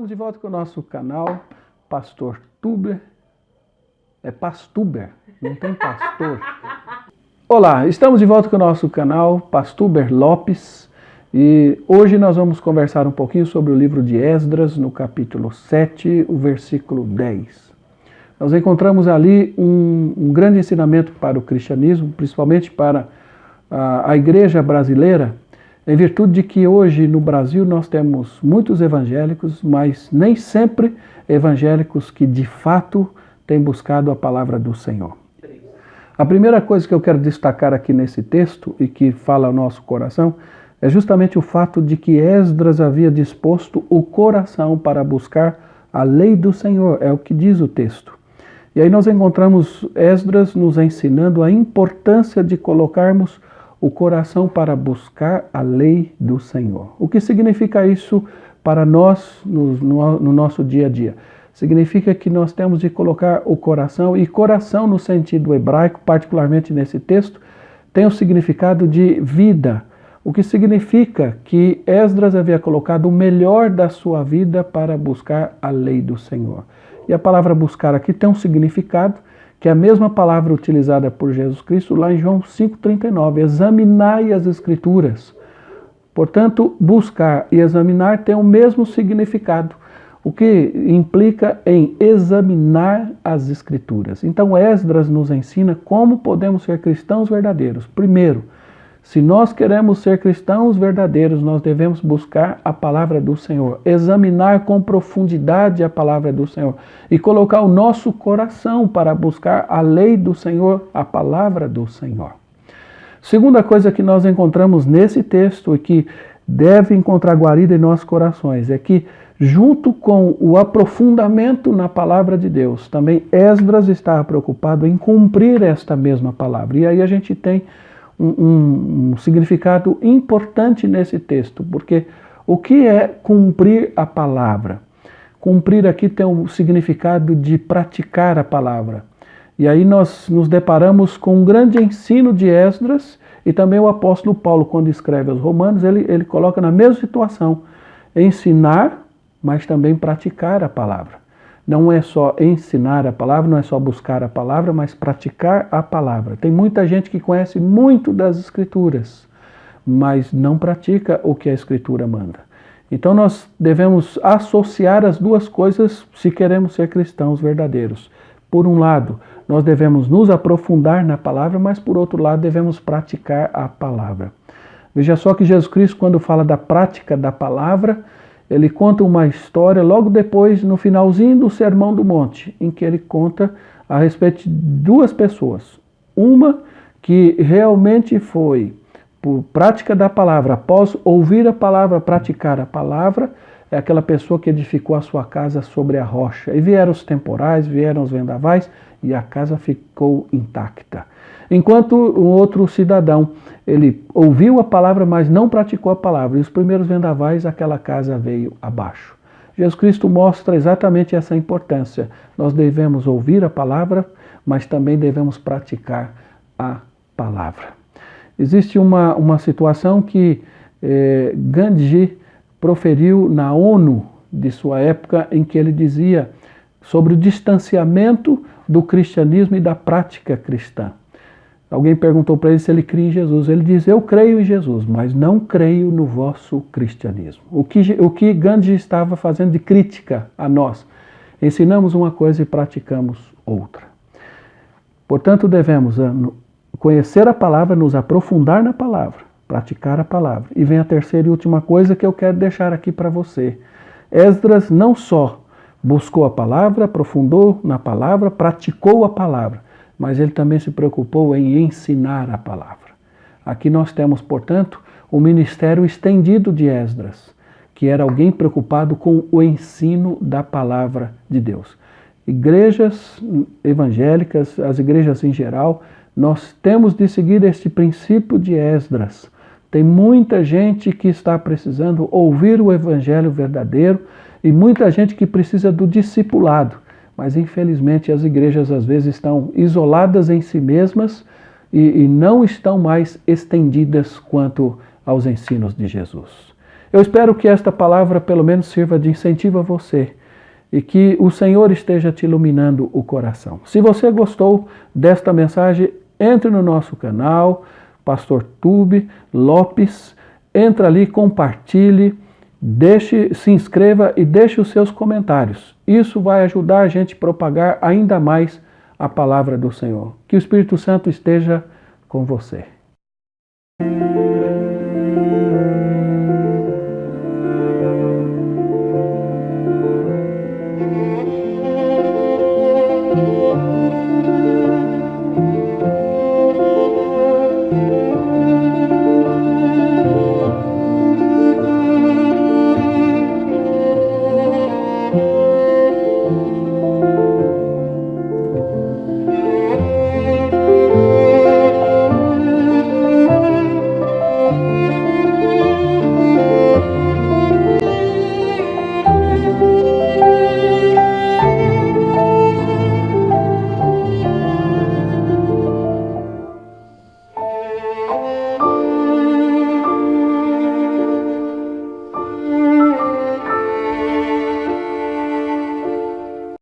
Estamos de volta com o nosso canal Pastor Tuber. É Pastuber, não tem pastor. Olá, estamos de volta com o nosso canal Pastuber Lopes e hoje nós vamos conversar um pouquinho sobre o livro de Esdras, no capítulo 7, o versículo 10. Nós encontramos ali um grande ensinamento para o cristianismo, principalmente para a igreja brasileira, em virtude de que hoje no Brasil nós temos muitos evangélicos, mas nem sempre evangélicos que de fato têm buscado a palavra do Senhor. A primeira coisa que eu quero destacar aqui nesse texto e que fala ao nosso coração é justamente o fato de que Esdras havia disposto o coração para buscar a lei do Senhor, é o que diz o texto. E aí nós encontramos Esdras nos ensinando a importância de colocarmos o coração para buscar a lei do Senhor. O que significa isso para nós no nosso dia a dia? Significa que nós temos de colocar o coração, e coração no sentido hebraico, particularmente nesse texto, tem o significado de vida, o que significa que Esdras havia colocado o melhor da sua vida para buscar a lei do Senhor. E a palavra buscar aqui tem um significado, que é a mesma palavra utilizada por Jesus Cristo lá em João 5,39, examinai as Escrituras. Portanto, buscar e examinar tem o mesmo significado, o que implica em examinar as Escrituras. Então Esdras nos ensina como podemos ser cristãos verdadeiros. Primeiro, se nós queremos ser cristãos verdadeiros, nós devemos buscar a palavra do Senhor, examinar com profundidade a palavra do Senhor e colocar o nosso coração para buscar a lei do Senhor, a palavra do Senhor. Segunda coisa que nós encontramos nesse texto e que deve encontrar guarida em nossos corações é que, junto com o aprofundamento na palavra de Deus, também Esdras estava preocupado em cumprir esta mesma palavra. E aí a gente tem um significado importante nesse texto, porque o que é cumprir a palavra? Cumprir aqui tem o significado de praticar a palavra. E aí nós nos deparamos com um grande ensino de Esdras, e também o apóstolo Paulo, quando escreve aos Romanos, ele coloca na mesma situação, ensinar, mas também praticar a palavra. Não é só ensinar a palavra, não é só buscar a palavra, mas praticar a palavra. Tem muita gente que conhece muito das Escrituras, mas não pratica o que a Escritura manda. Então nós devemos associar as duas coisas se queremos ser cristãos verdadeiros. Por um lado, nós devemos nos aprofundar na palavra, mas por outro lado devemos praticar a palavra. Veja só que Jesus Cristo, quando fala da prática da palavra, ele conta uma história logo depois, no finalzinho do Sermão do Monte, em que ele conta a respeito de duas pessoas. Uma que realmente foi por prática da palavra, após ouvir a palavra, praticar a palavra, é aquela pessoa que edificou a sua casa sobre a rocha. E vieram os temporais, vieram os vendavais, e a casa ficou intacta. Enquanto o outro cidadão, ele ouviu a palavra, mas não praticou a palavra. E os primeiros vendavais, aquela casa veio abaixo. Jesus Cristo mostra exatamente essa importância. Nós devemos ouvir a palavra, mas também devemos praticar a palavra. Existe uma situação que Gandhi proferiu na ONU de sua época, em que ele dizia sobre o distanciamento do cristianismo e da prática cristã. Alguém perguntou para ele se ele cria em Jesus. Ele diz, eu creio em Jesus, mas não creio no vosso cristianismo. O que Gandhi estava fazendo de crítica a nós? Ensinamos uma coisa e praticamos outra. Portanto, devemos conhecer a palavra, nos aprofundar na palavra, praticar a palavra. E vem a terceira e última coisa que eu quero deixar aqui para você. Esdras não só buscou a palavra, aprofundou na palavra, praticou a palavra, mas ele também se preocupou em ensinar a palavra. Aqui nós temos, portanto, o ministério estendido de Esdras, que era alguém preocupado com o ensino da palavra de Deus. Igrejas evangélicas, as igrejas em geral, nós temos de seguir este princípio de Esdras. Tem muita gente que está precisando ouvir o evangelho verdadeiro e muita gente que precisa do discipulado. Mas infelizmente as igrejas às vezes estão isoladas em si mesmas e não estão mais estendidas quanto aos ensinos de Jesus. Eu espero que esta palavra pelo menos sirva de incentivo a você e que o Senhor esteja te iluminando o coração. Se você gostou desta mensagem, entre no nosso canal, Pastor Tube Lopes, entra ali, compartilhe, se inscreva e deixe os seus comentários. Isso vai ajudar a gente a propagar ainda mais a palavra do Senhor. Que o Espírito Santo esteja com você.